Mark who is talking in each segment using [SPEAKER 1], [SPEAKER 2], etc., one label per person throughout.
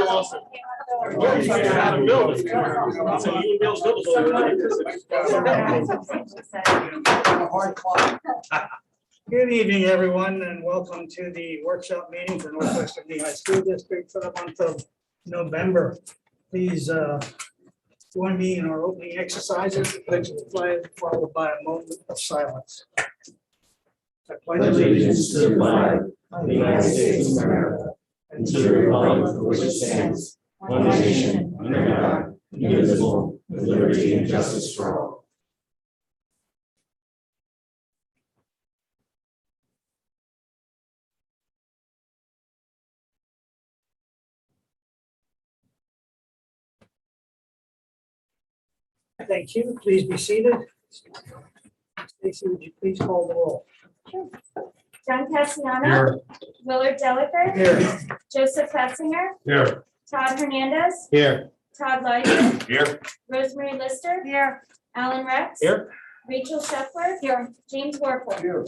[SPEAKER 1] lawsuit. Everybody's trying to have a building. So you and Bill's building.
[SPEAKER 2] Good evening, everyone, and welcome to the workshop meeting for Northwestern Lehigh School District for the month of November. Please join me in our opening exercises, the pledge of the flag, followed by a moment of silence. I pledge
[SPEAKER 3] Allegiance to the flag of the United States of America and to the republic for which it stands, one nation, under God, indivisible, with liberty and justice for all.
[SPEAKER 2] Thank you. Please be seated. Stacy, would you please call the roll?
[SPEAKER 4] Sure. John Cassiano.
[SPEAKER 1] Here.
[SPEAKER 4] Willard Delaker.
[SPEAKER 2] Here.
[SPEAKER 4] Joseph Petzinger.
[SPEAKER 1] Here.
[SPEAKER 4] Todd Hernandez.
[SPEAKER 1] Here.
[SPEAKER 4] Todd Lyden.
[SPEAKER 1] Here.
[SPEAKER 4] Rosemary Lister. Here. Alan Rex.
[SPEAKER 1] Here.
[SPEAKER 4] Rachel Scheffler. Here. James Warfel.
[SPEAKER 1] Here.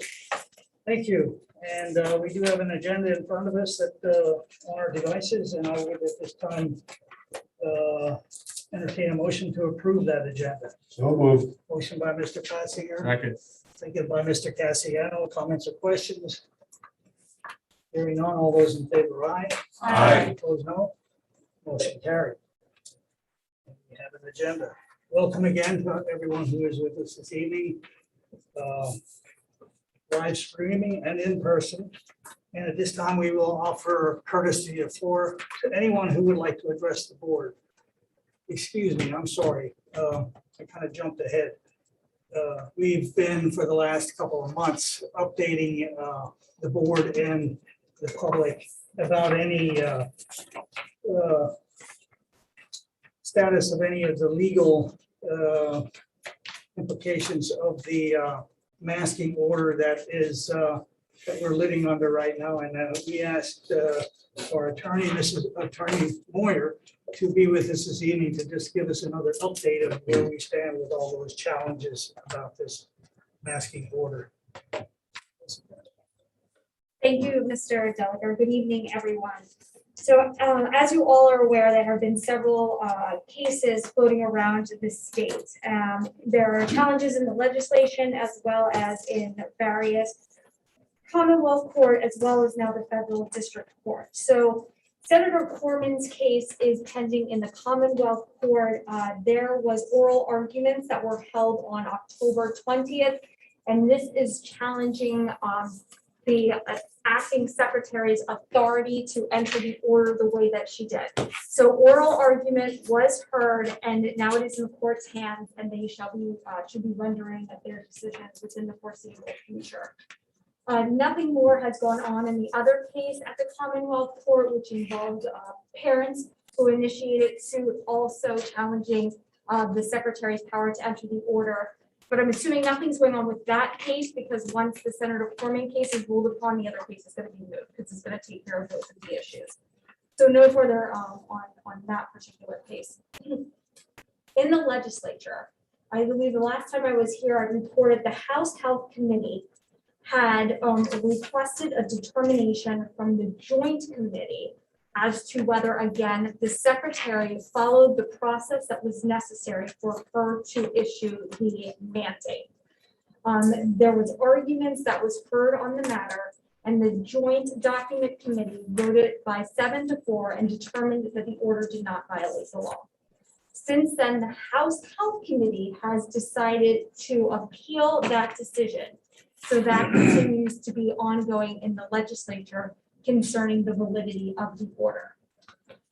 [SPEAKER 2] Thank you. And we do have an agenda in front of us that on our devices, and I would at this time entertain a motion to approve that agenda.
[SPEAKER 1] So moved.
[SPEAKER 2] Motion by Mr. Petzinger,
[SPEAKER 1] Second.
[SPEAKER 2] second by Mr. Cassiano. Comments or questions? Hearing none, all those in favor, aye.
[SPEAKER 1] Aye.
[SPEAKER 2] Opposed, no. Motion carried. We have an agenda. Welcome again to everyone who is with us this evening, live streaming and in person. And at this time, we will offer courtesy of floor to anyone who would like to address the board. Excuse me, I'm sorry. I kind of jumped ahead. We've been, for the last couple of months, updating the board and the public about any status of any of the legal implications of the masking order that is that we're living under right now. And we asked our attorney, Mrs. Attorney Moyer, to be with us this evening to just give us another update of where we stand with all those challenges about this masking order.
[SPEAKER 4] Thank you, Mr. Delaker. Good evening, everyone. So as you all are aware, there have been several cases floating around the state. There are challenges in the legislation as well as in various Commonwealth Court, as well as now the Federal District Court. So Senator Corman's case is pending in the Commonwealth Court. There was oral arguments that were held on October 20th, and this is challenging the acting secretary's authority to enter the order the way that she did. So oral argument was heard, and now it is in the court's hands, and they should be rendering their decisions within the foreseeable future. Nothing more has gone on in the other case at the Commonwealth Court, which involved parents who initiated suit, also challenging the secretary's power to enter the order. But I'm assuming nothing's going on with that case, because once the Senator Corman case is ruled upon, the other case is going to be moved because it's going to take care of both of the issues. So no further on that particular case. In the legislature, I believe the last time I was here, I reported the House Health Committee had requested a determination from the Joint Committee as to whether, again, the secretary followed the process that was necessary for her to issue the mandate. There was arguments that was heard on the matter, and the Joint Document Committee voted by 7-4 and determined that the order did not violate the law. Since then, the House Health Committee has decided to appeal that decision. So that continues to be ongoing in the legislature concerning the validity of the order.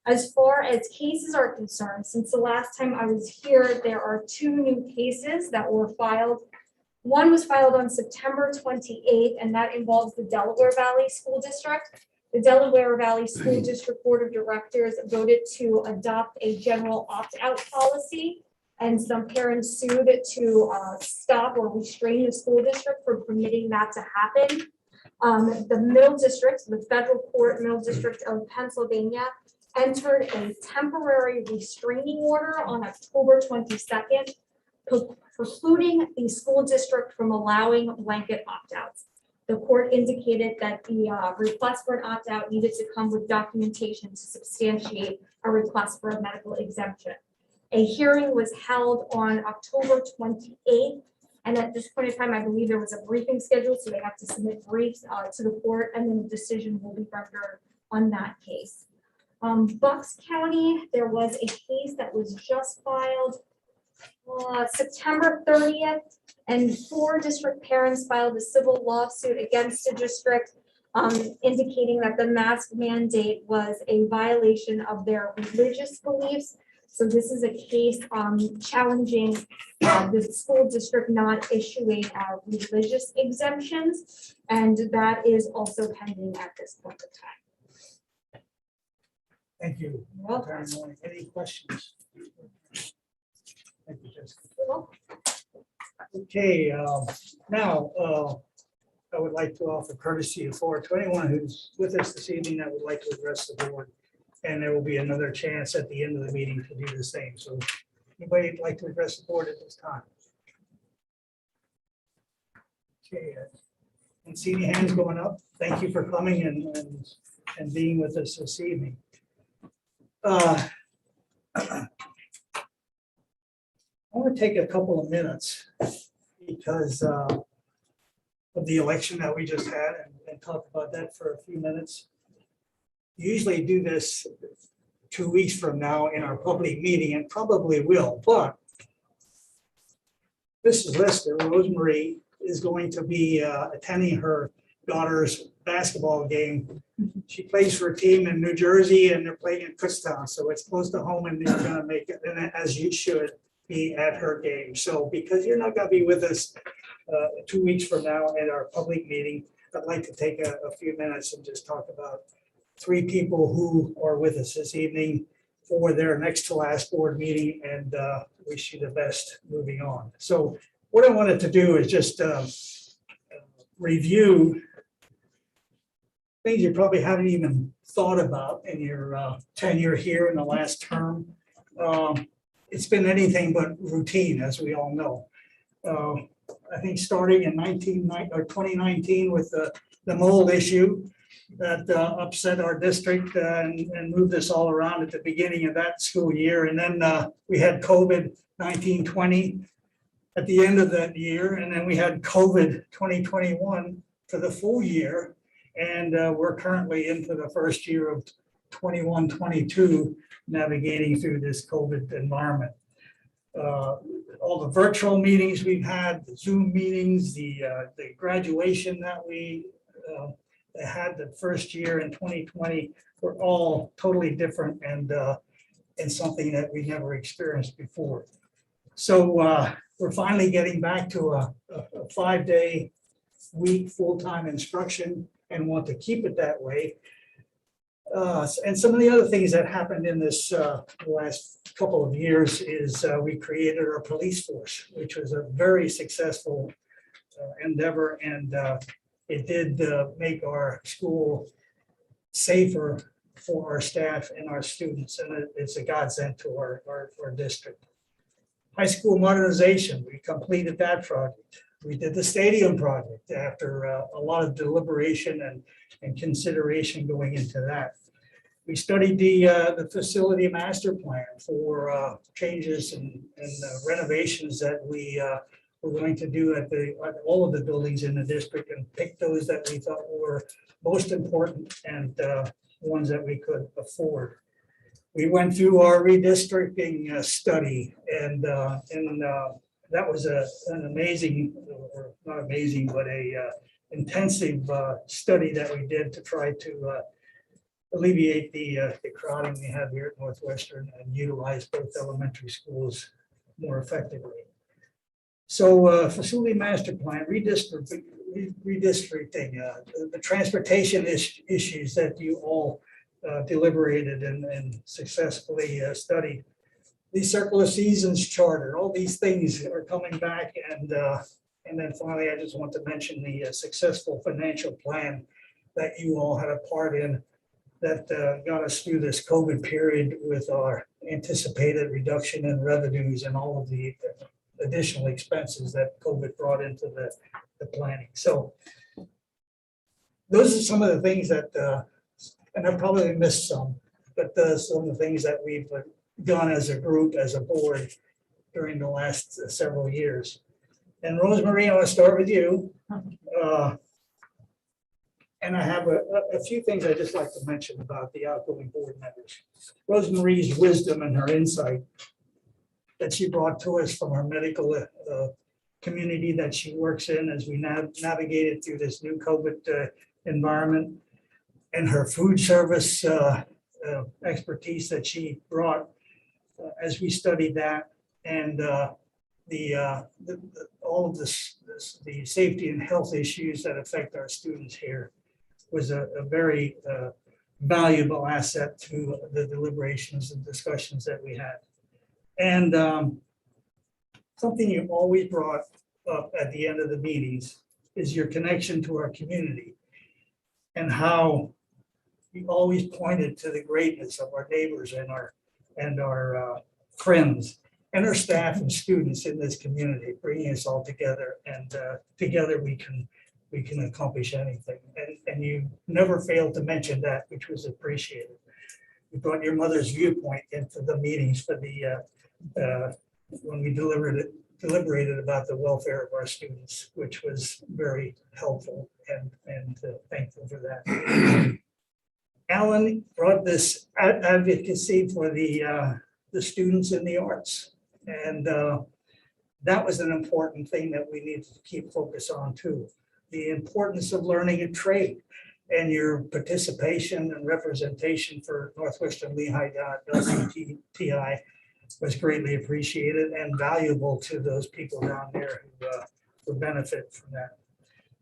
[SPEAKER 4] As far as cases are concerned, since the last time I was here, there are 2 new cases that were filed. One was filed on September 28th, and that involves the Delaware Valley School District. The Delaware Valley School District Board of Directors voted to adopt a general opt-out policy, and some parents sued to stop or restrain the school district from permitting that to happen. The Middle District, the Federal Court Middle District of Pennsylvania, entered a temporary restraining order on October 22nd, precluding the school district from allowing blanket opt-outs. The court indicated that the request for an opt-out needed to come with documentation to substantiate a request for a medical exemption. A hearing was held on October 28th, and at this point in time, I believe there was a briefing scheduled, so they have to submit briefs to the court, and then the decision will be rendered on that case. Bucks County, there was a case that was just filed September 30th, and 4 district parents filed a civil lawsuit against the district, indicating that the mask mandate was a violation of their religious beliefs. So this is a case challenging the school district not issuing religious exemptions, and that is also pending at this point in time.
[SPEAKER 2] Thank you.
[SPEAKER 4] You're welcome.
[SPEAKER 2] Any questions? Thank you, Jessica.
[SPEAKER 4] You're welcome.
[SPEAKER 2] Okay, now I would like to offer courtesy for anyone who's with us this evening that would like to address the board. And there will be another chance at the end of the meeting to do the same. So anybody would like to address the board at this time? Okay, and see any hands going up. Thank you for coming and being with us this evening. I want to take a couple of minutes because of the election that we just had and talk about that for a few minutes. Usually do this 2 weeks from now in our public meeting and probably will, but Mrs. Lister, Rosemary, is going to be attending her daughter's basketball game. She plays for a team in New Jersey and they're playing in Kutztown, so it's close to home and they're gonna make it, and as you should be at her game. So because you're not gonna be with us 2 weeks from now at our public meeting, I'd like to take a few minutes and just talk about 3 people who are with us this evening for their next to last board meeting, and wish you the best moving on. So what I wanted to do is just review things you probably haven't even thought about in your tenure here in the last term. It's been anything but routine, as we all know. I think starting in 2019 with the mold issue that upset our district and moved us all around at the beginning of that school year. And then we had COVID 1920 at the end of that year. And then we had COVID 2021 for the full year. And we're currently into the first year of 21-22 navigating through this COVID environment. All the virtual meetings we've had, the Zoom meetings, the graduation that we had the first year in 2020 were all totally different and something that we never experienced before. So we're finally getting back to a 5-day week full-time instruction and want to keep it that way. And some of the other things that happened in this last couple of years is we created our police force, which was a very successful endeavor, and it did make our school safer for our staff and our students, and it's a godsend to our district. High school modernization, we completed that project. We did the stadium project after a lot of deliberation and consideration going into that. We studied the facility master plan for changes and renovations that we we're going to do at all of the buildings in the district, and pick those that we thought were most important and ones that we could afford. We went through our redistricting study, and that was an amazing, or not amazing, but a intensive study that we did to try to alleviate the crowding we have here at Northwestern and utilize both elementary schools more effectively. So facility master plan, redistricting, the transportation issues that you all deliberated and successfully studied. The Circle of Seasons Charter, all these things are coming back. And then finally, I just want to mention the successful financial plan that you all had a part in that got us through this COVID period with our anticipated reduction in revenues and all of the additional expenses that COVID brought into the planning. So those are some of the things that, and I probably missed some, but some of the things that we've done as a group, as a board during the last several years. And Rosemary, I want to start with you. And I have a few things I'd just like to mention about the outgoing board members. Rosemary's wisdom and her insight that she brought to us from her medical community that she works in as we navigated through this new COVID environment, and her food service expertise that she brought as we studied that, and all of the safety and health issues that affect our students here was a very valuable asset to the deliberations and discussions that we had. And something you always brought up at the end of the meetings is your connection to our community and how you always pointed to the greatness of our neighbors and our friends and our staff and students in this community, bringing us all together, and together we can accomplish anything. And you never failed to mention that, which was appreciated. You brought your mother's viewpoint into the meetings for the when we deliberated about the welfare of our students, which was very helpful, and thankful for that. Alan brought this advocacy for the students in the arts, and that was an important thing that we needed to keep focus on too. The importance of learning a trade, and your participation and representation for Northwestern Lehigh LCTI was greatly appreciated and valuable to those people down there who benefit from that.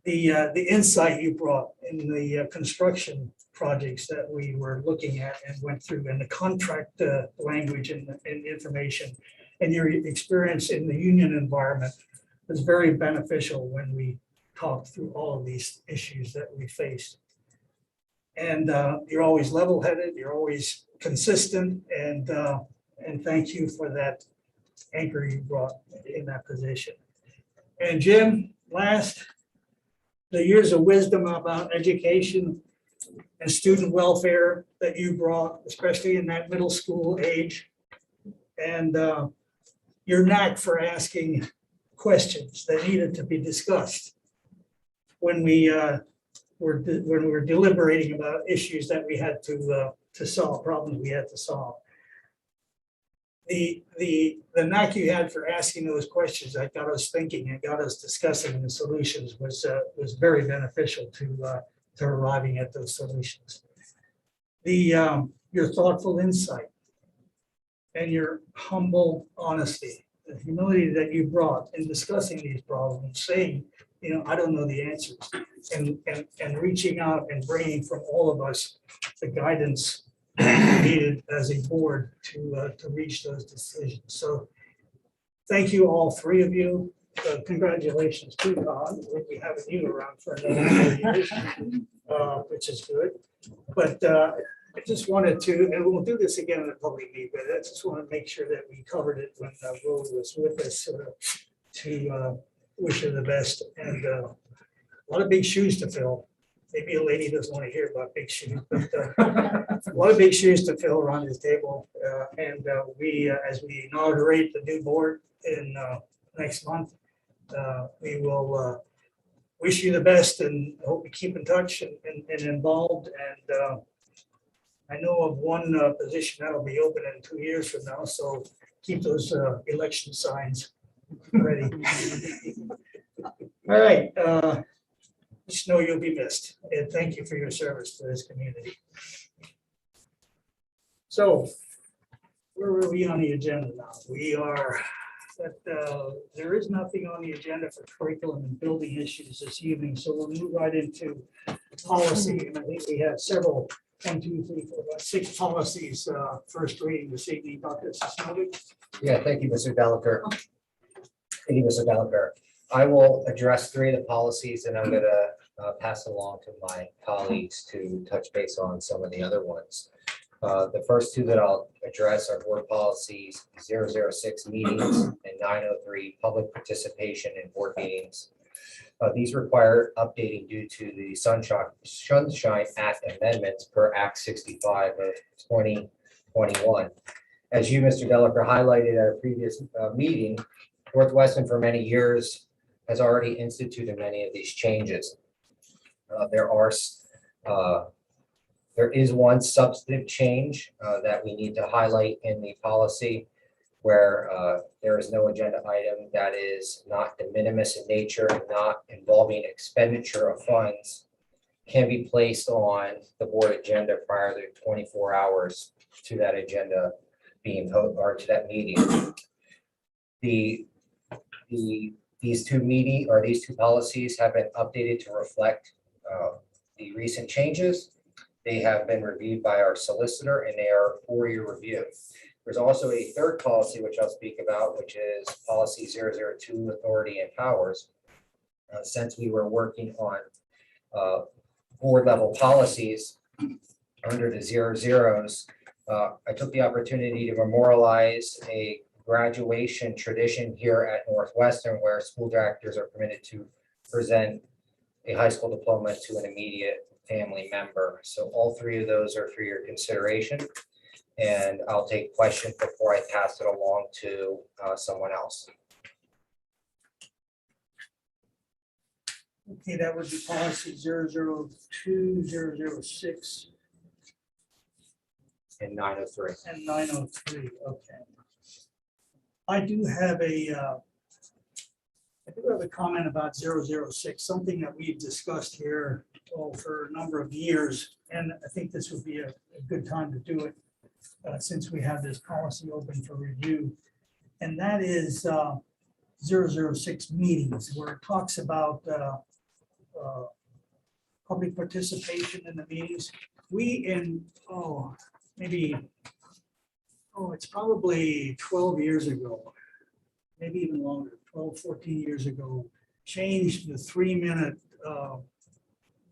[SPEAKER 2] The insight you brought in the construction projects that we were looking at and went through, and the contract language and information, and your experience in the union environment was very beneficial when we talked through all of these issues that we faced. And you're always level-headed, you're always consistent, and thank you for that anchor you brought in that position. And Jim, last, the years of wisdom about education and student welfare that you brought, especially in that middle school age, and your knack for asking questions that needed to be discussed when we were deliberating about issues that we had to solve, problems we had to solve. The knack you had for asking those questions that got us thinking and got us discussing the solutions was very beneficial to arriving at those solutions. Your thoughtful insight and your humble honesty, the humility that you brought in discussing these problems, saying, I don't know the answers, and reaching out and bringing from all of us the guidance needed as a board to reach those decisions. So thank you, all three of you. Congratulations to Todd. We'll be having you around for another 4 years, which is good. But I just wanted to, and we'll do this again in a public meeting, but I just want to make sure that we covered it when Rose was with us to wish her the best. And a lot of big shoes to fill. Maybe a lady doesn't want to hear about big shoes, but a lot of big shoes to fill around this table. And we, as we inaugurate the new board in next month, we will wish you the best, and hope we keep in touch and involved. And I know of one position that'll be open in 2 years from now, so keep those election signs ready. All right. Just know you'll be missed, and thank you for your service to this community. So, where are we on the agenda now? We are, there is nothing on the agenda for curriculum and building issues this evening, so we'll move right into policy. And I think we have several, 1, 2, 3, 4, 5, 6 policies first reading this evening. Dr. Sismovic.
[SPEAKER 5] Yeah, thank you, Mr. Delacour. Thank you, Mr. Delacour. I will address 3 of the policies, and I'm going to pass along to my colleagues to touch base on some of the other ones. The first 2 that I'll address are board policies 006 meetings and 903 public participation in board meetings. These require updating due to the Sunshine Act amendments per Act 65 of 2021. As you, Mr. Delaker, highlighted at a previous meeting, Northwestern for many years has already instituted many of these changes. There is one substantive change that we need to highlight in the policy where there is no agenda item that is not de minimis in nature and not involving expenditure of funds can be placed on the board agenda prior to 24 hours to that agenda being or to that meeting. These two policies have been updated to reflect the recent changes. They have been reviewed by our solicitor and they are for your review. There's also a third policy, which I'll speak about, which is policy 002, authority and powers. Since we were working on board level policies under the 00s, I took the opportunity to memorialize a graduation tradition here at Northwestern where school directors are permitted to present a high school diploma to an immediate family member. So all three of those are for your consideration. And I'll take questions before I pass it along to someone else.
[SPEAKER 2] Okay, that would be policy 002, 006,
[SPEAKER 5] And 903.
[SPEAKER 2] and 903, okay. I do have a comment about 006, something that we've discussed here for a number of years, and I think this would be a good time to do it since we have this policy open for review. And that is 006 meetings, where it talks about public participation in the meetings. It's probably 12 years ago, maybe even longer, 12, 14 years ago, changed the 3-minute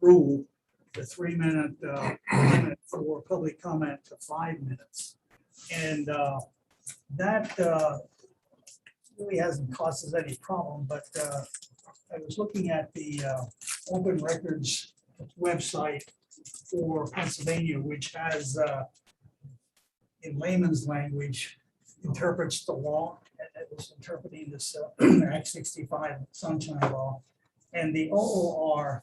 [SPEAKER 2] rule, the 3-minute limit for public comment to 5 minutes. And that really hasn't caused us any problem, but I was looking at the Open Records website for Pennsylvania, which has, in layman's language, interprets the law. And it was interpreting this Act 65 Sunshine Law. And the OOR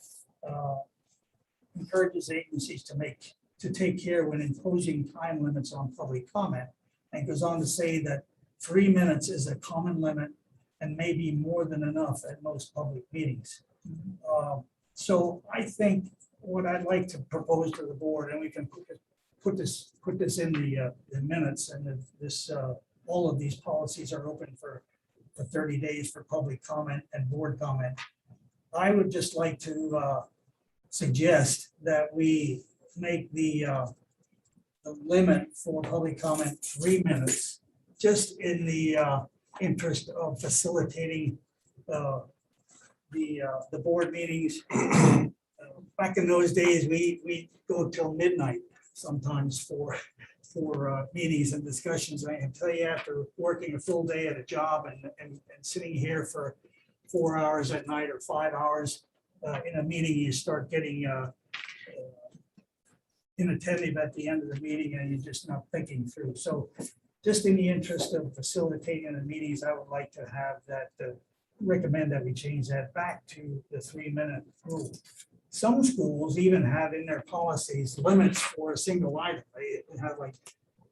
[SPEAKER 2] encourages agencies to take care when imposing time limits on public comment, and goes on to say that 3 minutes is a common limit and may be more than enough at most public meetings. So I think what I'd like to propose to the board, and we can put this in the minutes, and this all of these policies are open for 30 days for public comment and board comment. I would just like to suggest that we make the limit for public comment 3 minutes, just in the interest of facilitating the board meetings. Back in those days, we go till midnight sometimes for meetings and discussions. I can tell you, after working a full day at a job and sitting here for 4 hours at night or 5 hours in a meeting, you start getting inattentive at the end of the meeting, and you're just not thinking through. So just in the interest of facilitating the meetings, I would like to have that, recommend that we change that back to the 3-minute rule. Some schools even have in their policies limits for a single item. They have, like,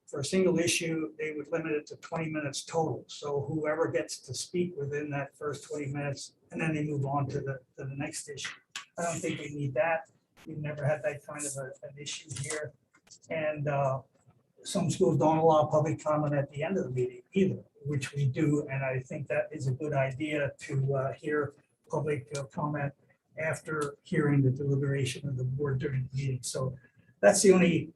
[SPEAKER 2] for a single issue, they would limit it to 20 minutes total. So whoever gets to speak within that first 20 minutes, and then they move on to the next issue. I don't think we need that. We've never had that kind of an issue here. And some schools don't allow public comment at the end of the meeting either, which we do. And I think that is a good idea to hear public comment after hearing the deliberation of the board during the meeting. So that's the only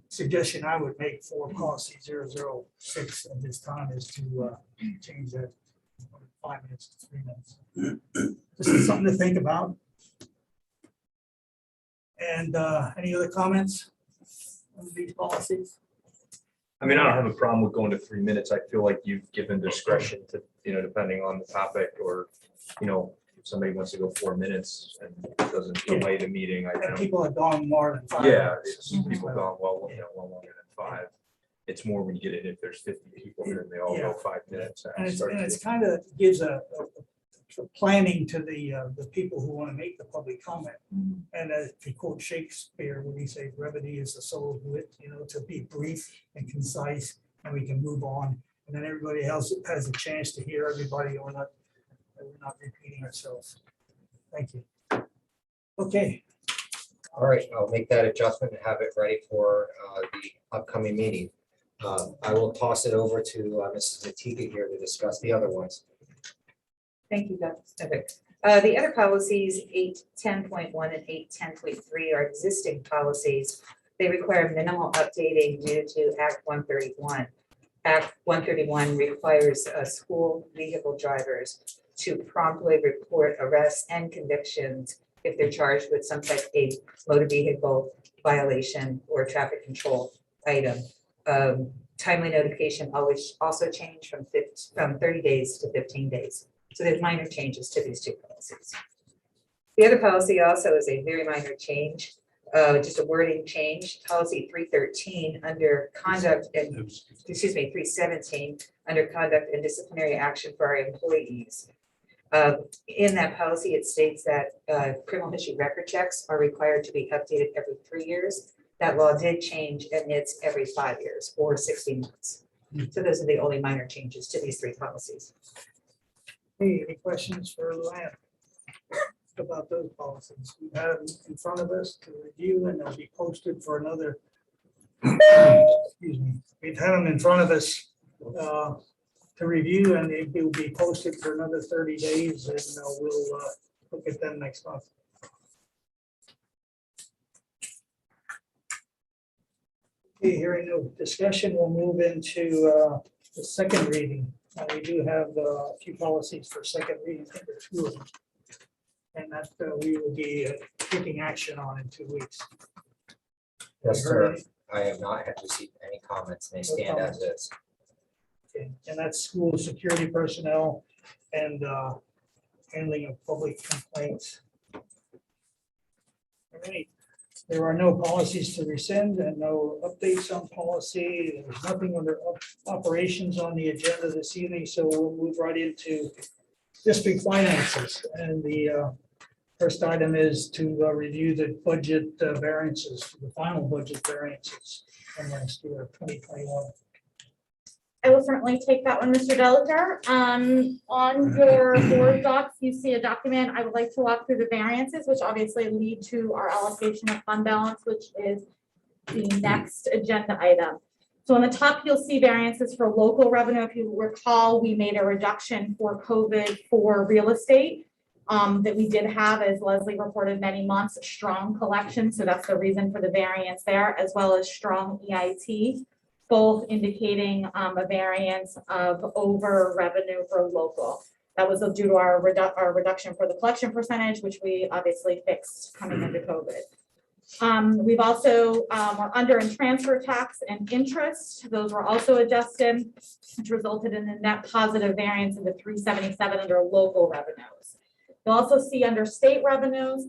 [SPEAKER 2] suggestion I would make for policy 006 at this time, is to change that 5 minutes to 3 minutes. This is something to think about. And any other comments on these policies?
[SPEAKER 1] I mean, I don't have a problem with going to 3 minutes. I feel like you've given discretion to, depending on the topic, or,
[SPEAKER 3] if somebody wants to go 4 minutes and it doesn't delay the meeting, I
[SPEAKER 2] And
[SPEAKER 3] don't.
[SPEAKER 2] people have gone more than 5
[SPEAKER 3] Yeah,
[SPEAKER 2] minutes.
[SPEAKER 3] it's people gone well, well longer than 5. It's more when you get it, if there's 50 people here and they all go 5 minutes.
[SPEAKER 2] And it's
[SPEAKER 3] start to-
[SPEAKER 2] kind of gives a planning to the people who want to make the public comment. And to quote Shakespeare, when he says brevity is the soul of wit, to be brief and concise, and we can move on. And then everybody else has a chance to hear everybody, or we're not repeating ourselves. Thank you. Okay,
[SPEAKER 5] All right, I'll make that adjustment and have it ready for the upcoming meeting. I will toss it over to Mrs. Natika here to discuss the other ones.
[SPEAKER 6] Thank you, Dr. Stevick. The other policies, 810.1 and 810.3 are existing policies. They require minimal updating due to Act 131. Act 131 requires school vehicle drivers to promptly report arrests and convictions if they're charged with some type of motor vehicle violation or traffic control item. Timely notification always also changed from 30 days to 15 days. So there's minor changes to these two policies. The other policy also is a very minor change, just a wording change. Policy 313 under conduct and, 317 under conduct and disciplinary action for our employees. In that policy, it states that criminal history record checks are required to be updated every 3 years. That law did change, and it's every 5 years or 60 months. So those are the only minor changes to these 3 policies.
[SPEAKER 2] hey, any questions for Luann about those policies? We have them in front of us to review, and they'll be posted for another, excuse me, we've had them in front of us to review, and they will be posted for another 30 days, and we'll look at them next month. Okay, hearing no discussion, we'll move into the second reading. We do have a few policies for second reading, I think there's 2 of them. And that we will be taking action on in 2 weeks.
[SPEAKER 5] Yes,
[SPEAKER 2] Heard
[SPEAKER 5] sir.
[SPEAKER 2] any?
[SPEAKER 5] I have not had received any comments. They stand as is.
[SPEAKER 2] Okay, and that's school security personnel and handling of public complaints. All right, there are no policies to rescind and no updates on policy. There's nothing under operations on the agenda this evening, so we'll move right into district finances. And the first item is to review the budget variances, the final budget variances from last year, 2021.
[SPEAKER 7] I will certainly take that one, Mr. Delager. On your board docs, you see a document. I would like to walk through the variances, which obviously lead to our allocation of fund balance, which is the next agenda item. So on the top, you'll see variances for local revenue. If you recall, we made a reduction for COVID for real estate that we did have, as Leslie reported many months, strong collection. So that's the reason for the variance there, as well as strong EIT. Both indicating a variance of over revenue for local. That was due to our reduction for the collection percentage, which we obviously fixed coming into COVID. We've also are under in transfer tax and interest. Those were also adjusted, which resulted in a net positive variance of the 377 under local revenues. You'll also see under state revenues,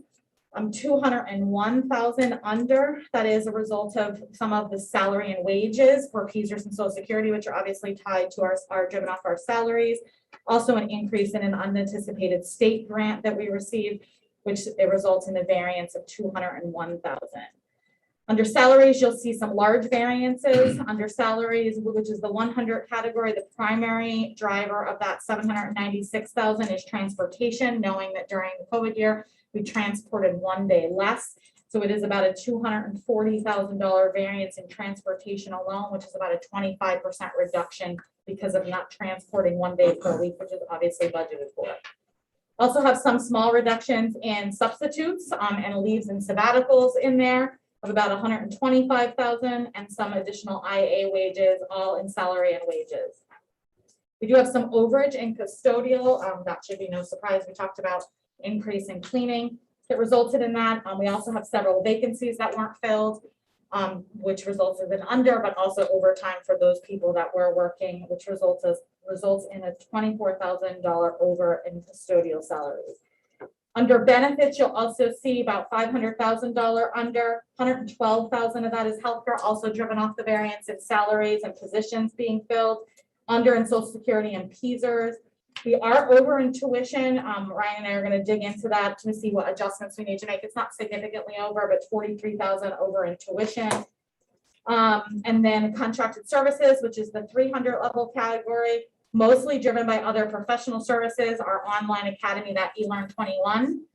[SPEAKER 7] 201,000 under. That is a result of some of the salary and wages for PSERS and Social Security, which are obviously tied to our driven off our salaries. Also an increase in an unanticipated state grant that we received, which it results in a variance of 201,000. Under salaries, you'll see some large variances. Under salaries, which is the 100 category, the primary driver of that 796,000 is transportation, knowing that during the COVID year, we transported 1 day less. So it is about a $240,000 variance in transportation alone, which is about a 25% reduction because of not transporting 1 day per week, which is obviously budgeted for. Also have some small reductions in substitutes and leaves and sabbaticals in there of about 125,000 and some additional IA wages, all in salary and wages. We do have some overage in custodial. That should be no surprise. We talked about increase in cleaning that resulted in that. We also have several vacancies that weren't filled, which resulted in under, but also overtime for those people that were working, which results in a $24,000 over in custodial salaries. Under benefits, you'll also see about $500,000 under, 112,000 of that is healthcare, also driven off the variance in salaries and positions being filled. Under in social security and PSERS. We are over in tuition. Ryan and I are going to dig into that to see what adjustments we need to make. It's not significantly over, but 43,000 over in tuition. And then contracted services, which is the 300 level category, mostly driven by other professional services. Our online academy, that eLearn 21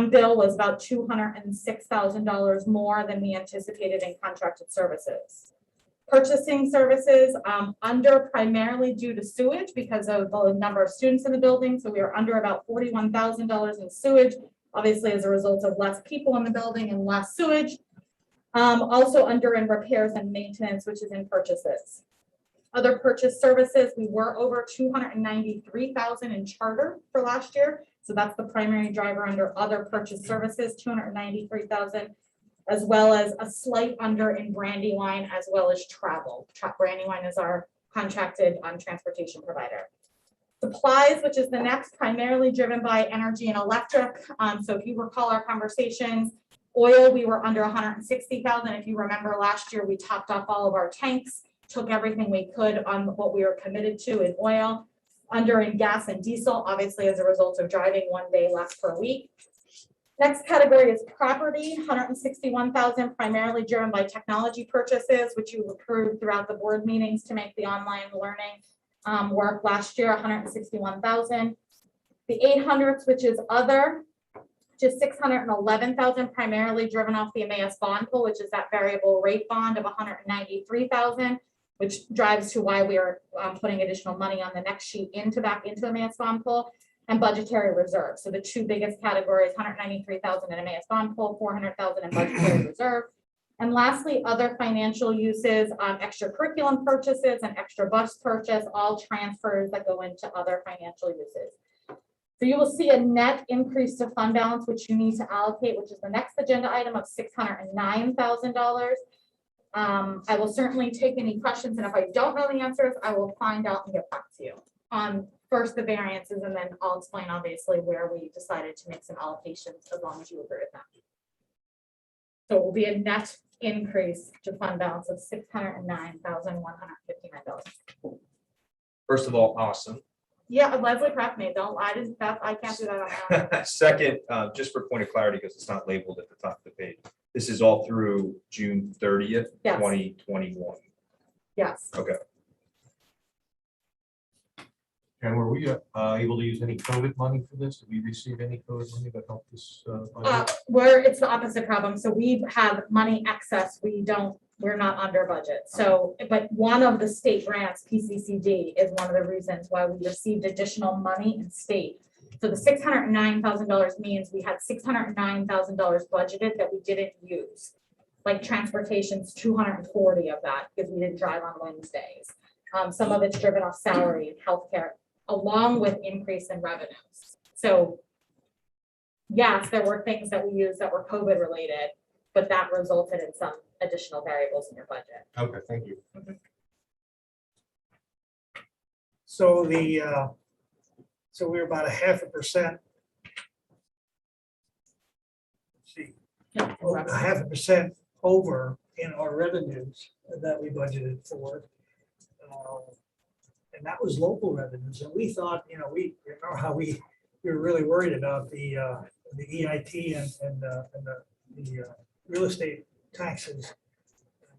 [SPEAKER 7] bill was about $206,000 more than we anticipated in contracted services. Purchasing services under primarily due to sewage because of the number of students in the building. So we are under about $41,000 in sewage, obviously as a result of less people in the building and less sewage. Also under in repairs and maintenance, which is in purchases. Other purchase services, we were over 293,000 in charter for last year. So that's the primary driver under other purchase services, 293,000, as well as a slight under in Brandywine, as well as travel. Brandywine is our contracted transportation provider. Supplies, which is the next, primarily driven by energy and electric. So if you recall our conversations, oil, we were under 160,000. If you remember last year, we topped off all of our tanks, took everything we could on what we were committed to in oil. Under in gas and diesel, obviously as a result of driving 1 day less per week. Next category is property, 161,000, primarily driven by technology purchases, which you approved throughout the board meetings to make the online learning work last year, 161,000. The 800s, which is other, just 611,000, primarily driven off the Emmaus bond pool, which is that variable rate bond of 193,000, which drives to why we are putting additional money on the next sheet back into the Emmaus bond pool. And budgetary reserve. So the two biggest categories, 193,000 in Emmaus bond pool, 400,000 in budgetary reserve. And lastly, other financial uses, extra curriculum purchases and extra bus purchase, all transfers that go into other financial uses. So you will see a net increase to fund balance, which you need to allocate, which is the next agenda item of $609,000. I will certainly take any questions, and if I don't know the answers, I will find out and get back to you on first the variances, and then I'll explain obviously where we decided to make some allocations as long as you agree with that. So it will be a net increase to fund balance of $609,159.
[SPEAKER 3] First of all, awesome.
[SPEAKER 7] Yeah, Leslie prepped me. I can't do that on my own.
[SPEAKER 3] Second, just for point of clarity, because it's not labeled at the top of the page, this is all through June 30th,
[SPEAKER 7] Yes.
[SPEAKER 3] 2021.
[SPEAKER 7] Yes.
[SPEAKER 3] Okay.
[SPEAKER 1] And were we able to use any COVID money for this? Did we receive any COVID money that helped this?
[SPEAKER 7] It's the opposite problem. So we have money excess. We're not under budget. So, but one of the state grants, PCCD, is one of the reasons why we received additional money in state. So the $609,000 means we had $609,000 budgeted that we didn't use. Like transportation's 240 of that because we didn't drive on Wednesdays. Some of it's driven off salary and healthcare, along with increase in revenues. So yes, there were things that we used that were COVID related, but that resulted in some additional variables in your budget.
[SPEAKER 1] Okay, thank you.
[SPEAKER 2] So so we're about 0.5%. See,
[SPEAKER 7] Yeah,
[SPEAKER 2] 0.5% over in our revenues that we budgeted for. And that was local revenues. And we thought, we remember how we were really worried about the EIT and the real estate taxes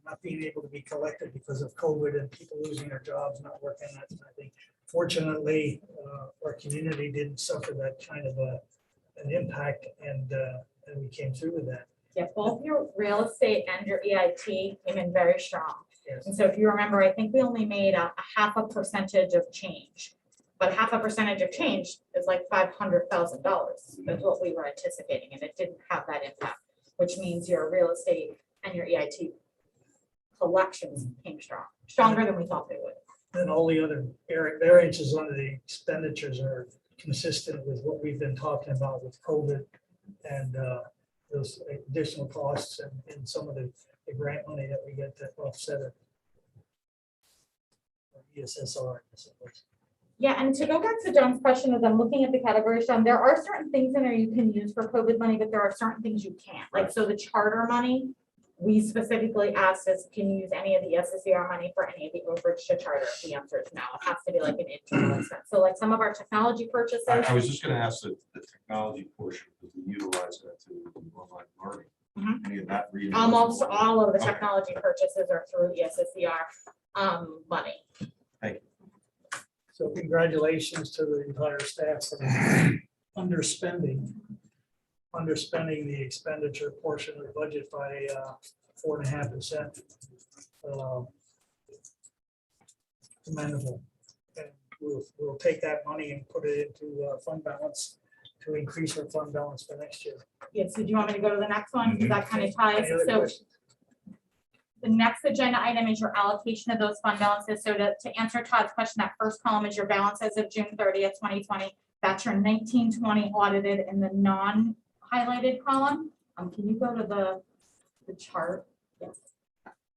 [SPEAKER 2] not being able to be collected because of COVID and people losing their jobs, not working, that kind of thing. Fortunately, our community didn't suffer that kind of an impact, and we came through with that.
[SPEAKER 7] Yeah, both your real estate and your EIT came in very strong.
[SPEAKER 2] Yes.
[SPEAKER 7] And so if you remember, I think we only made a 0.5% of change, but 0.5% of change is like $500,000. That's what we were anticipating, and it didn't have that impact, which means your real estate and your EIT collections came stronger than we thought they would.
[SPEAKER 2] And all the other variances under the expenditures are consistent with what we've been talking about with COVID and those additional costs and some of the grant money that we get to offset it. Or ESSR, I suppose.
[SPEAKER 7] Yeah, and to go back to John's question, as I'm looking at the categories, John, there are certain things in there you can use for COVID money, but there are certain things you can't. Like, so the charter money, we specifically asked us, can you use any of the SSCR money for any of the overage to charter? The answer is no. It has to be like an internal expense. So like some of our technology purchases.
[SPEAKER 1] I was just gonna ask the technology portion, because we utilize that to do online learning.
[SPEAKER 7] Mhm.
[SPEAKER 1] Any of that reading?
[SPEAKER 7] Almost all of the
[SPEAKER 1] Okay.
[SPEAKER 7] technology purchases are through the SSCR money.
[SPEAKER 2] So congratulations to the entire staff for underspending the expenditure portion of the budget by 4.5%. Commendable. And we'll take that money and put it into fund balance to increase our fund balance for next year.
[SPEAKER 7] Yes, so do you want me to go to the next one? Because that kind of ties.
[SPEAKER 2] Any other
[SPEAKER 7] So
[SPEAKER 2] questions?
[SPEAKER 7] the next agenda item is your allocation of those fund balances. So to answer Todd's question, that first column is your balance as of June 30th, 2020. That's your 1920 audited in the non-highlighted column. Can you go to the chart? Yes.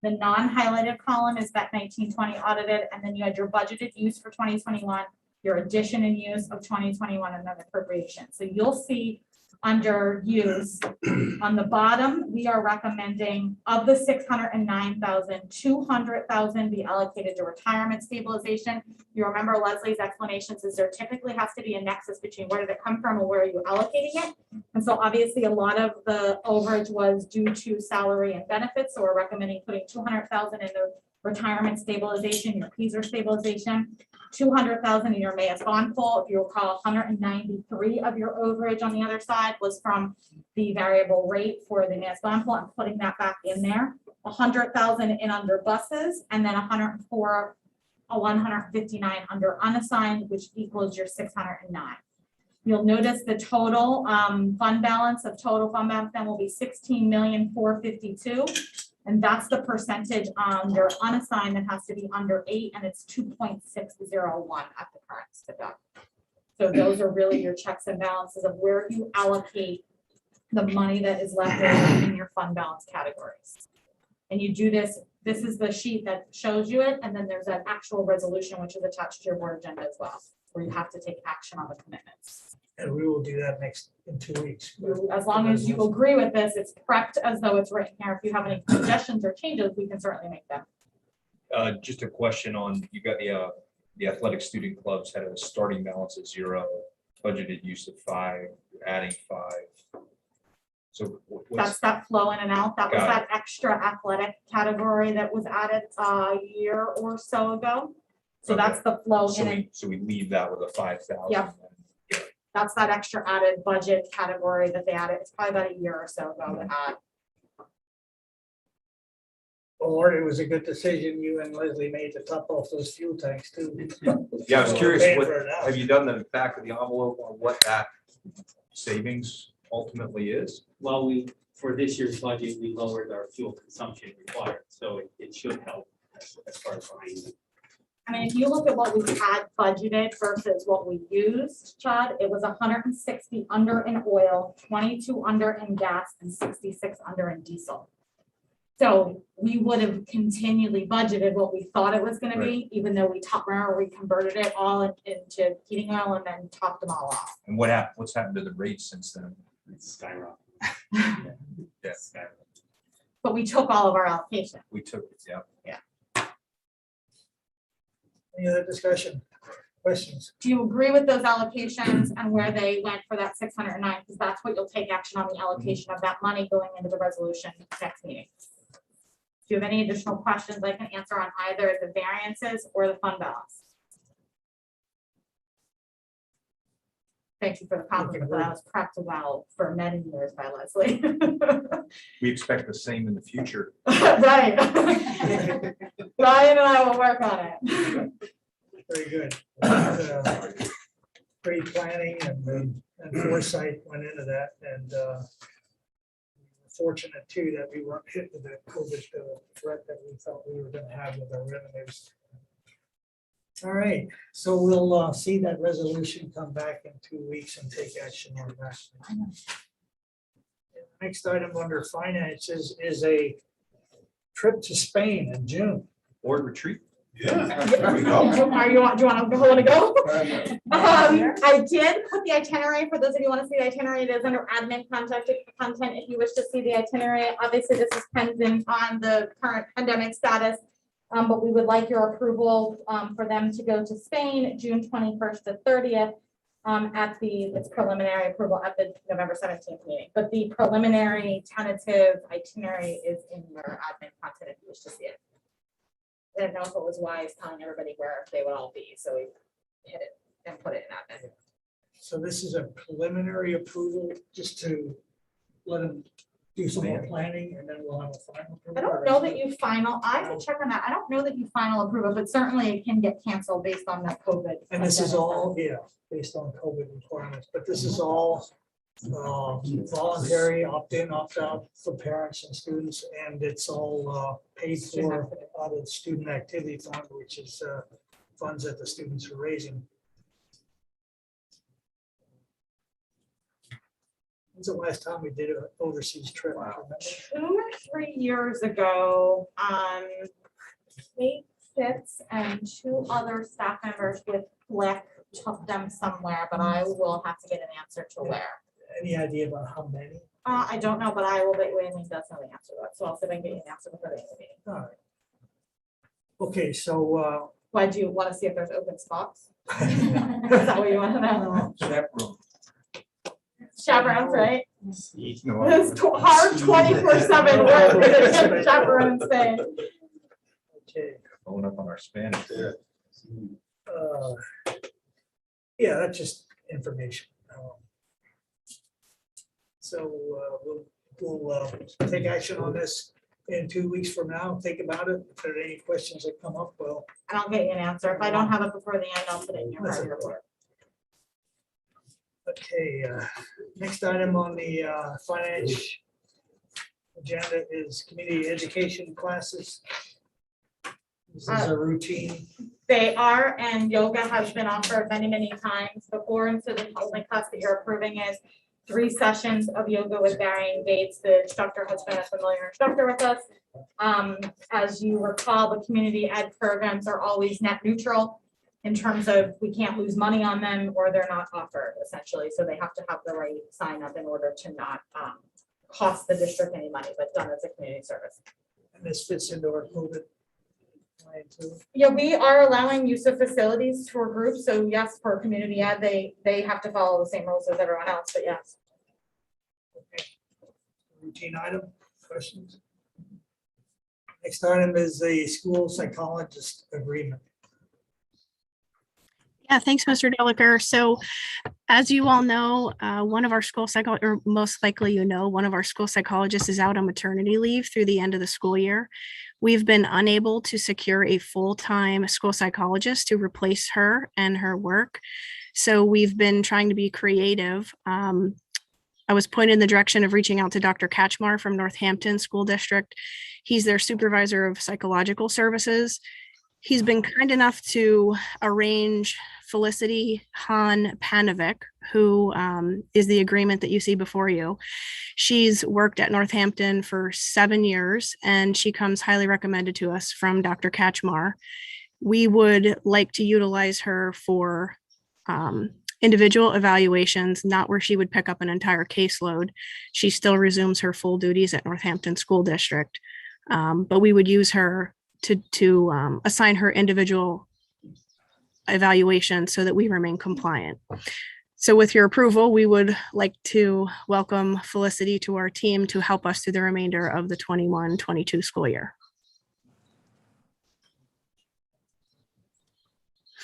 [SPEAKER 7] The non-highlighted column is that 1920 audited, and then you had your budgeted use for 2021, your addition and use of 2021, and then appropriation. So you'll see under use on the bottom, we are recommending of the 609,000, 200,000 be allocated to retirement stabilization. You remember Leslie's explanations is there typically has to be a nexus between where did it come from and where are you allocating it. And so obviously a lot of the overage was due to salary and benefits. So we're recommending putting 200,000 into retirement stabilization, your PSER stabilization, 200,000 in your Mass bond pool. If you recall, 193 of your overage on the other side was from the variable rate for the Mass bond pool. I'm putting that back in there. 100,000 in under buses, and then 159 under unassigned, which equals your 609. You'll notice the total fund balance then will be 16,452,000. And that's the percentage on your unassigned that has to be under 8, and it's 2.601 at the current step. So those are really your checks and balances of where you allocate the money that is left over in your fund balance categories. And you do this is the sheet that shows you it, and then there's an actual resolution which is attached to your board agenda as well, where you have to take action on the commitments.
[SPEAKER 2] And we will do that in 2 weeks.
[SPEAKER 7] As long as you agree with this, it's prepped as though it's written here. If you have any suggestions or changes, we can certainly make them.
[SPEAKER 8] Just a question on, you got the athletic student clubs had a starting balance of 0, budgeted use of 5, you're adding 5. So
[SPEAKER 7] That's
[SPEAKER 8] what's,
[SPEAKER 7] that flow in and out. That was
[SPEAKER 8] Got
[SPEAKER 7] that extra athletic category that was added a year or so ago. So
[SPEAKER 8] Okay.
[SPEAKER 7] that's the flow
[SPEAKER 8] so
[SPEAKER 7] in and
[SPEAKER 8] we leave that with a 5,000.
[SPEAKER 7] Yeah. that's that extra added budget category that they added. It's probably about a year or so ago to add.
[SPEAKER 2] Or it was a good decision you and Leslie made to top off those fuel tanks too.
[SPEAKER 8] Yeah, I was
[SPEAKER 2] We're
[SPEAKER 8] curious,
[SPEAKER 2] paying
[SPEAKER 8] what,
[SPEAKER 2] for it now.
[SPEAKER 8] have you done the back of the envelope on what that savings ultimately is?
[SPEAKER 3] Well, for this year's budget, we lowered our fuel consumption required, so it should help as far as buying.
[SPEAKER 7] I mean, if you look at what we had budgeted versus what we used, Chad, it was 160 under in oil, 22 under in gas, and 66 under in diesel. So we would have continually budgeted what we thought it was gonna be, even though we converted it all into heating oil and then topped them all off.
[SPEAKER 8] And what's happened to the rates since then?
[SPEAKER 3] It's skyrocketed.
[SPEAKER 8] Yeah,
[SPEAKER 7] But we took all of our allocation.
[SPEAKER 8] we took it, yeah.
[SPEAKER 2] Any other discussion, questions?
[SPEAKER 7] Do you agree with those allocations and where they went for that 609? Because that's what you'll take action on, the allocation of that money going into the resolution next meeting. Do you have any additional questions I can answer on either the variances or the fund balance? Thank you for the compliment, but I was prepped well for many years by Leslie.
[SPEAKER 8] We expect the same in the future.
[SPEAKER 7] Right. Ryan and I will work on it.
[SPEAKER 2] Very good. Great planning and foresight went into that, and fortunate too that we weren't hit with that COVID threat that we thought we were gonna have with our revenues. All right, so we'll see that resolution come back in 2 weeks and take action on that. Next item under finances is a trip to Spain in June.
[SPEAKER 8] Board retreat?
[SPEAKER 3] Yeah. There we go.
[SPEAKER 7] Do you want to go? I did put the itinerary, for those of you who want to see the itinerary, it is under admin content if you wish to see the itinerary. Obviously, this is pending on the current pandemic status. But we would like your approval for them to go to Spain, June 21st to 30th. It's preliminary approval at the November 17th meeting, but the preliminary tentative itinerary is in your admin content if you wish to see it. I didn't know if it was wise telling everybody where they would all be, so we hit it and put it in admin.
[SPEAKER 2] So this is a preliminary approval just to let them do some more planning and then we'll have a final.
[SPEAKER 7] I don't know that you final, I have to check on that. I don't know that you final approval, but certainly it can get canceled based on that COVID.
[SPEAKER 2] And this is all, yeah, based on COVID requirements, but this is all voluntary, opt-in, opt-out for parents and students, and it's all paid for out of the student activity fund, which is funds that the students are raising. When's the last time we did an overseas trip?
[SPEAKER 7] Wow. 2 or 3 years ago, Kate Fitz and 2 other staff members with Flick took them somewhere, but I will have to get an answer to where.
[SPEAKER 2] Any idea about how many?
[SPEAKER 7] I don't know, but I will bet you anything does know the answer to that. So I'll see if I can get you an answer before the end of the meeting.
[SPEAKER 2] All right. Okay, so
[SPEAKER 7] Why do you want to see if there's open spots? Is that what you want to know? Chaperones, right? It's hard 24/7 work to get chaperones thing.
[SPEAKER 2] okay,
[SPEAKER 8] Following up on our Spanish.
[SPEAKER 2] yeah, that's just information. So we'll take action on this in 2 weeks from now. Think about it. If there are any questions that come up, well,
[SPEAKER 7] And I'll get you an answer. If I don't have it before the end, I'll put it in your priority report.
[SPEAKER 2] okay. Next item on the finance agenda is community education classes. This is a routine.
[SPEAKER 7] They are, and yoga has been offered many, many times before. And so the only class that you're approving is 3 sessions of yoga with varying dates. The instructor has been a familiar instructor with us. As you recall, the community ed programs are always net neutral in terms of we can't lose money on them or they're not offered essentially. So they have to have the right sign up in order to not cost the district any money, but done as a community service.
[SPEAKER 2] And this fits into our COVID plan too.
[SPEAKER 7] Yeah, we are allowing use of facilities for groups. So yes, for community ed, they have to follow the same rules as everyone else, but yes.
[SPEAKER 2] Okay. Routine item, questions? Next item is the school psychologist agreement.
[SPEAKER 9] Yeah, thanks, Mr. Delaker. So as you all know, one of our school or most likely you know, one of our school psychologists is out on maternity leave through the end of the school year. We've been unable to secure a full-time school psychologist to replace her and her work. So we've been trying to be creative. I was pointed in the direction of reaching out to Dr. Katchmar from Northampton School District. He's their supervisor of psychological services. He's been kind enough to arrange Felicity Han Panovic, who is the agreement that you see before you. She's worked at Northampton for 7 years, and she comes highly recommended to us from Dr. Katchmar. We would like to utilize her for individual evaluations, not where she would pick up an entire caseload. She still resumes her full duties at Northampton School District, but we would use her to assign her individual evaluation so that we remain compliant. So with your approval, we would like to welcome Felicity to our team to help us through the remainder of the 21-22 school year.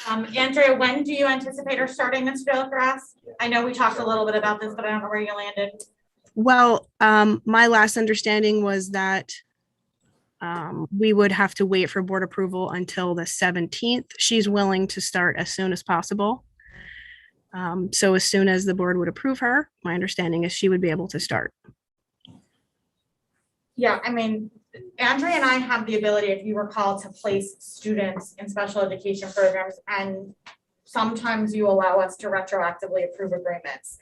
[SPEAKER 7] Andrea, when do you anticipate her starting, Mr. Delaker? I know we talked a little bit about this, but I don't know where you landed.
[SPEAKER 9] Well, my last understanding was that we would have to wait for board approval until the 17th. She's willing to start as soon as possible. So as soon as the board would approve her, my understanding is she would be able to start.
[SPEAKER 7] Yeah, I mean, Andrea and I have the ability, if you recall, to place students in special education programs, and sometimes you allow us to retroactively approve agreements.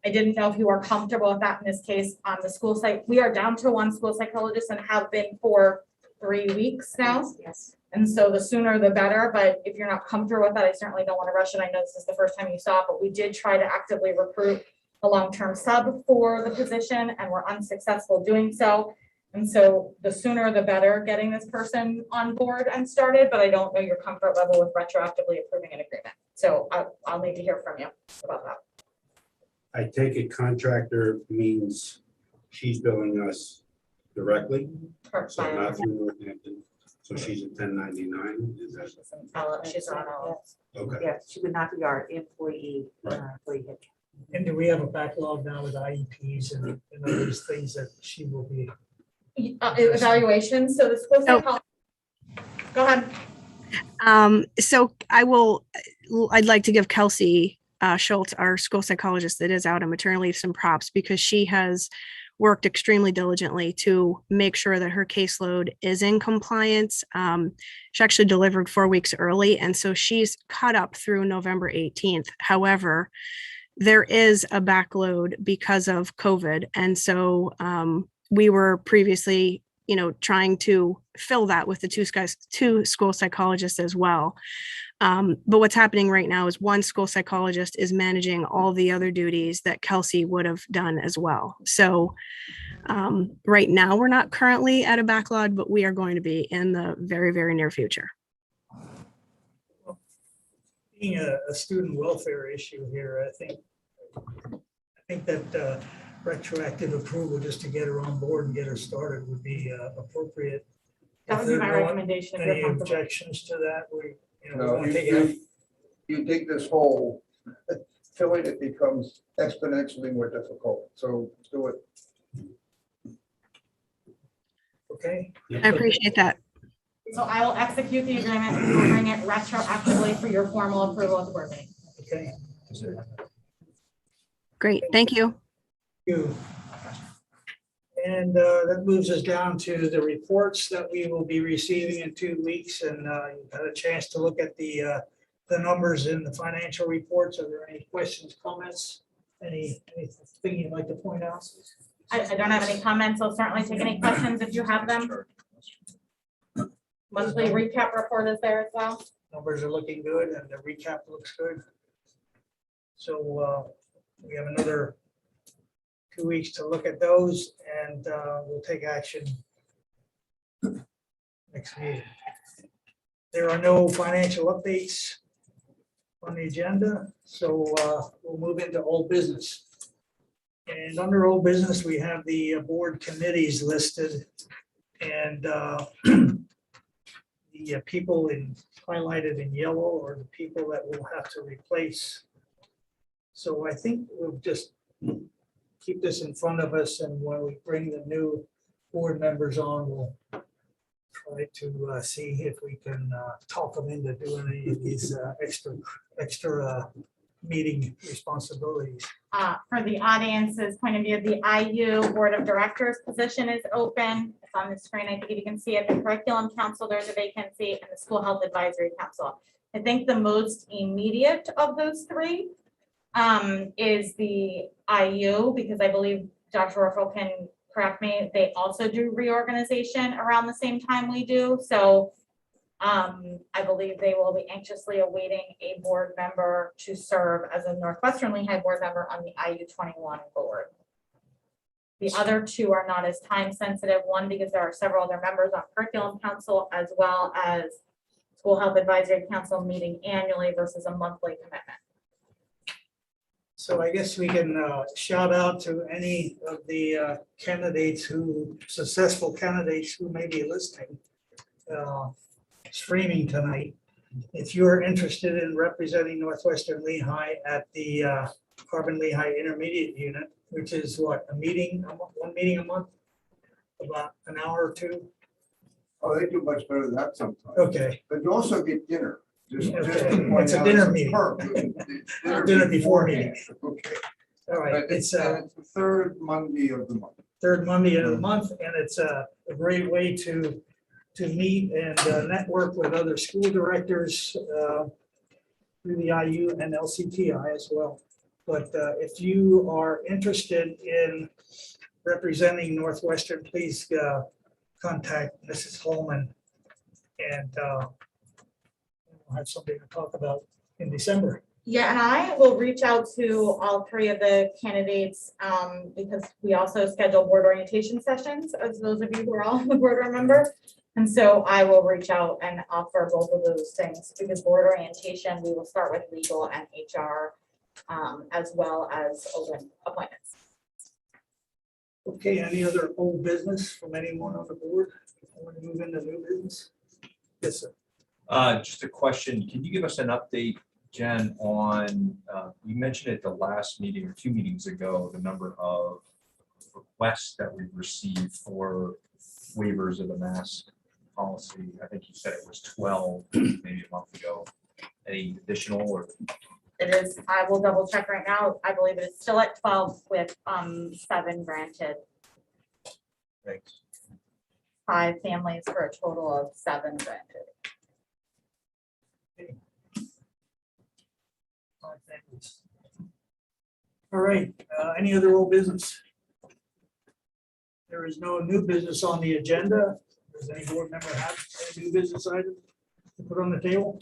[SPEAKER 7] I didn't know if you are comfortable with that in this case on the school site. We are down to 1 school psychologist and have been for 3 weeks now.
[SPEAKER 6] Yes.
[SPEAKER 7] And so the sooner the better, but if you're not comfortable with that, I certainly don't want to rush it. I know this is the first time you saw it, but we did try to actively recruit a long-term sub for the position and we're unsuccessful doing so. And so the sooner the better getting this person on board and started, but I don't know your comfort level with retroactively approving an agreement. So I'll need to hear from you about that.
[SPEAKER 10] I take it contractor means she's billing us directly,
[SPEAKER 7] Correct.
[SPEAKER 10] so not through Northampton. So she's a 1099, is that,
[SPEAKER 7] She's on all.
[SPEAKER 10] okay.
[SPEAKER 6] Yes, she would not be our employee. employee.
[SPEAKER 2] And do we have a backlog now with IEPs and all these things that she will be?
[SPEAKER 7] Evaluations, so the school psychologist. Go ahead.
[SPEAKER 9] So I'd like to give Kelsey Schultz, our school psychologist that is out on maternity leave, some props because she has worked extremely diligently to make sure that her caseload is in compliance. She actually delivered 4 weeks early, and so she's caught up through November 18th. However, there is a backload because of COVID. And so we were previously, trying to fill that with the two school psychologists as well. But what's happening right now is one school psychologist is managing all the other duties that Kelsey would have done as well. So right now, we're not currently at a backlog, but we are going to be in the very, very near future.
[SPEAKER 2] Being a student welfare issue here, I think that retroactive approval just to get her on board and get her started would be appropriate.
[SPEAKER 7] That would be my recommendation. If
[SPEAKER 2] Any
[SPEAKER 7] you're comfortable.
[SPEAKER 2] objections to that? We
[SPEAKER 11] No,
[SPEAKER 2] want to take it.
[SPEAKER 11] you dig this hole, filling it becomes exponentially more difficult, so do it.
[SPEAKER 2] Okay.
[SPEAKER 9] I appreciate that.
[SPEAKER 7] So I will execute the agreement and we'll bring it retroactively for your formal approval at the board meeting.
[SPEAKER 2] Okay.
[SPEAKER 9] Great. Thank you.
[SPEAKER 2] You. And that moves us down to the reports that we will be receiving in 2 weeks. And you've had a chance to look at the numbers in the financial reports. Are there any questions, comments? Anything you'd like to point out?
[SPEAKER 7] I don't have any comments. I'll certainly take any questions if you have them. Monthly recap report is there as well.
[SPEAKER 2] Numbers are looking good and the recap looks good. So we have another 2 weeks to look at those and we'll take action next meeting. There are no financial updates on the agenda, so we'll move into old business. And under old business, we have the board committees listed and the people highlighted in yellow are the people that we'll have to replace. So I think we'll just keep this in front of us, and when we bring the new board members on, we'll try to see if we can talk them into doing any of these extra meeting responsibilities.
[SPEAKER 7] For the audience's point of view, the IU Board of Directors position is open. It's on the screen. I think you can see it. The Curriculum Council, there's a vacancy, and the School Health Advisory Council. I think the most immediate of those three is the IU, because I believe Dr. Orfel can correct me. They also do reorganization around the same time we do. So I believe they will be anxiously awaiting a board member to serve as a Northwestern Lehigh board member on the IU 21 board. The other two are not as time sensitive. One, because there are several other members on Curriculum Council, as well as School Health Advisory Council meeting annually versus a monthly commitment.
[SPEAKER 2] So I guess we can shout out to any of the successful candidates who may be listening, streaming tonight. If you're interested in representing Northwestern Lehigh at the Carbon Lehigh Intermediate Unit, which is what, one meeting a month, about an hour or two.
[SPEAKER 11] Oh, they do much better than that sometimes.
[SPEAKER 2] Okay,
[SPEAKER 11] But you also get dinner. Just
[SPEAKER 2] Okay.
[SPEAKER 11] to point
[SPEAKER 2] It's a
[SPEAKER 11] out
[SPEAKER 2] dinner
[SPEAKER 11] some
[SPEAKER 2] meeting.
[SPEAKER 11] perk.
[SPEAKER 2] Dinner before meeting.
[SPEAKER 11] Okay.
[SPEAKER 2] all right.
[SPEAKER 11] But
[SPEAKER 2] It's
[SPEAKER 11] it's the third Monday of the month.
[SPEAKER 2] third Monday of the month, and it's a great way to meet and network with other school directors through the IU and LCTI as well. But if you are interested in representing Northwestern, please contact Mrs. Holman and we'll have something to talk about in December.
[SPEAKER 7] Yeah, and I will reach out to all three of the candidates, because we also schedule board orientation sessions, as those of you who are all on the board remember. And so I will reach out and offer both of those things, because board orientation, we will start with legal and HR, as well as open appointments.
[SPEAKER 2] Okay, any other old business from anyone on the board? I want to move into new business. Yes, sir.
[SPEAKER 8] Just a question, can you give us an update, Jen, on, you mentioned at the last meeting or 2 meetings ago, the number of requests that we've received for waivers of the mask policy. I think you said it was 12, maybe a month ago. Any additional or?
[SPEAKER 7] It is, I will double check right now. I believe it is still at 12 with 7 granted,
[SPEAKER 8] Thanks.
[SPEAKER 7] 5 families for a total of 7 granted.
[SPEAKER 2] All right, any other old business? There is no new business on the agenda. Does any board member have any new business item to put on the table?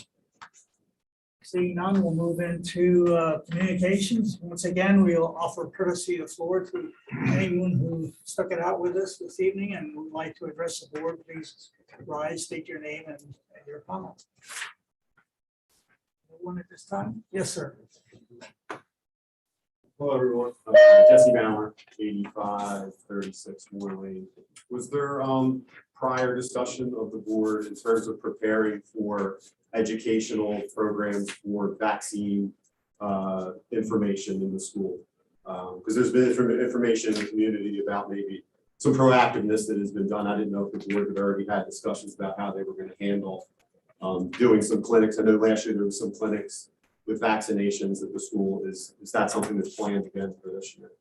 [SPEAKER 2] Seeing none, we'll move into communications. Once again, we'll offer courtesy of floor to anyone who stuck it out with us this evening and would like to address the board. Please rise, state your name and your comment. One at this time? Yes, sir.
[SPEAKER 12] Hello, everyone. Jesse Bauer, 8536 Moore Lane. Was there prior discussion of the board in terms of preparing for educational programs for vaccine information in the school? Because there's been information in the community about maybe some proactiveness that has been done. I didn't know if the board had already had discussions about how they were going to handle doing some clinics. I know last year there was some clinics with vaccinations at the school. Is that something that's planned again for this year?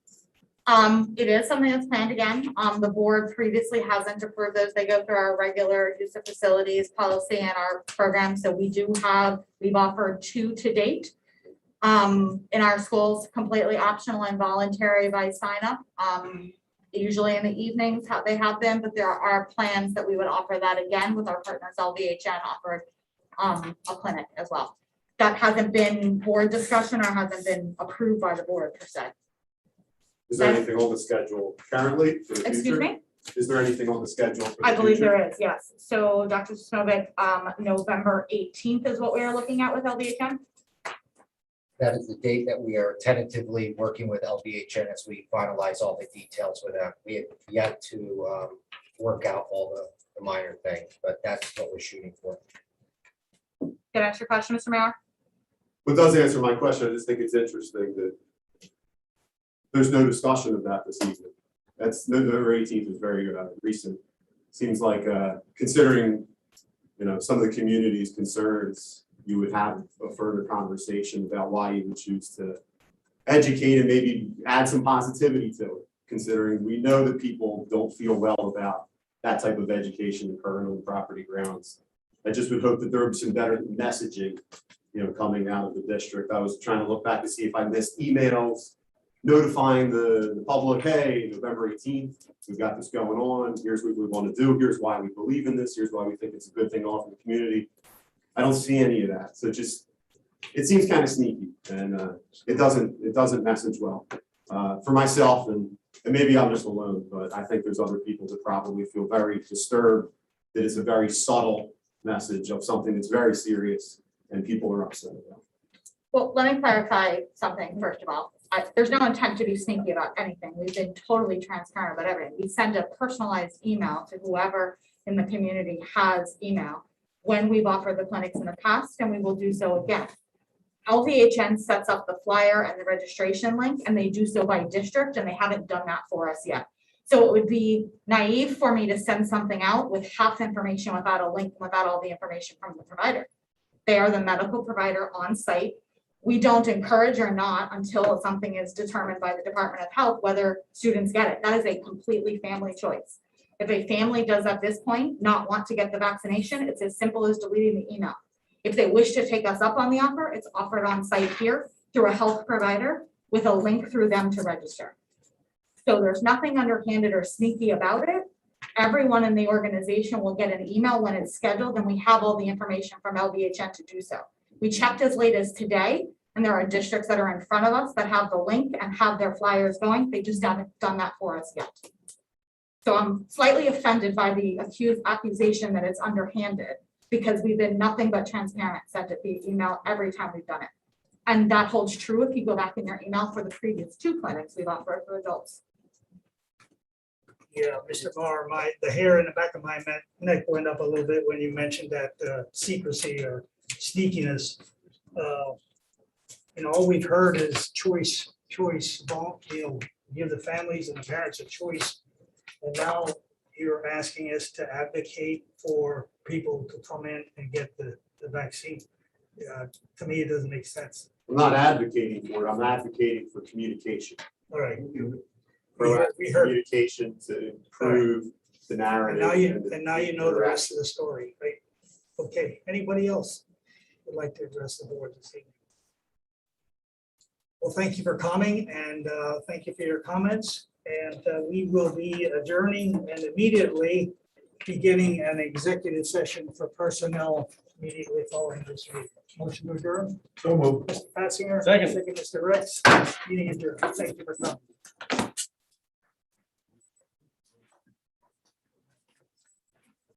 [SPEAKER 7] It is something that's planned again. The board previously hasn't approved those. They go through our regular use of facilities policy and our program. So we've offered 2 to date. In our schools, completely optional and voluntary by sign up. Usually in the evenings how they have them, but there are plans that we would offer that again with our partners. LVHN offered a clinic as well. That hasn't been board discussion or hasn't been approved by the board per se.
[SPEAKER 12] Is there anything on the schedule currently for the future?
[SPEAKER 7] Excuse me?
[SPEAKER 12] Is there anything on the schedule for the
[SPEAKER 7] I believe
[SPEAKER 12] future?
[SPEAKER 7] there is, yes. So Dr. Snovic, November 18th is what we are looking at with LVHN.
[SPEAKER 5] That is the date that we are tentatively working with LVHN as we finalize all the details with them. We have yet to work out all the minor things, but that's what we're shooting for.
[SPEAKER 7] Can I answer your question, Mr. Mayor?
[SPEAKER 12] Well, it does answer my question. I just think it's interesting that there's no discussion of that this evening. That's November 18th is very recent. Seems like considering, some of the community's concerns, you would have a further conversation about why you would choose to educate and maybe add some positivity to it, considering we know that people don't feel well about that type of education occurring on property grounds. I just would hope that there would be some better messaging, coming out of the district. I was trying to look back to see if I missed emails notifying the public, hey, November 18th, we've got this going on. Here's what we want to do. Here's why we believe in this. Here's why we think it's a good thing to offer the community. I don't see any of that. So it seems kind of sneaky, and it doesn't message well for myself, and maybe I'm just alone, but I think there's other people that probably feel very disturbed that it's a very subtle message of something that's very serious and people are upset about.
[SPEAKER 7] Well, let me clarify something first of all. There's no intent to be sneaky about anything. We've been totally transparent about everything. We send a personalized email to whoever in the community has email when we've offered the clinics in the past, and we will do so again. LVHN sets up the flyer and the registration link, and they do so by district, and they haven't done that for us yet. So it would be naive for me to send something out with half information without a link, without all the information from the provider. They are the medical provider on site. We don't encourage or not until something is determined by the Department of Health whether students get it. That is a completely family choice. If a family does at this point not want to get the vaccination, it's as simple as deleting the email. If they wish to take us up on the offer, it's offered on site here through a health provider with a link through them to register. So there's nothing underhanded or sneaky about it. everyone in the organization will get an email when it's scheduled, and we have all the information from LVHN to do so. We checked as late as today, and there are districts that are in front of us that have the link and have their flyers going. They just haven't done that for us yet. So I'm slightly offended by the accusation that it's underhanded, because we've been nothing but transparent, sent it via email every time we've done it. And that holds true if you go back in your email for the previous 2 clinics we've offered for adults.
[SPEAKER 2] Yeah, Mr. Barr, the hair in the back of my neck went up a little bit when you mentioned that secrecy or sneakiness. All we've heard is choice, give the families and the parents a choice. And now you're asking us to advocate for people to come in and get the vaccine. To me, it doesn't make sense.
[SPEAKER 12] I'm not advocating for it, I'm advocating for communication.
[SPEAKER 2] All right.
[SPEAKER 12] Proactive
[SPEAKER 2] We heard,
[SPEAKER 12] communication to improve the
[SPEAKER 2] and
[SPEAKER 12] narrative.
[SPEAKER 2] now you know the rest of the story, right? Okay, anybody else would like to address the board this evening? Well, thank you for coming, and thank you for your comments. And we will be adjourning and immediately beginning an executive session for personnel immediately following this meeting. Motion to adjourn.
[SPEAKER 1] So moved.
[SPEAKER 2] Mr. Patsinger.
[SPEAKER 1] Second.
[SPEAKER 2] Mr. Rex. Meeting adjourned. Thank you for coming.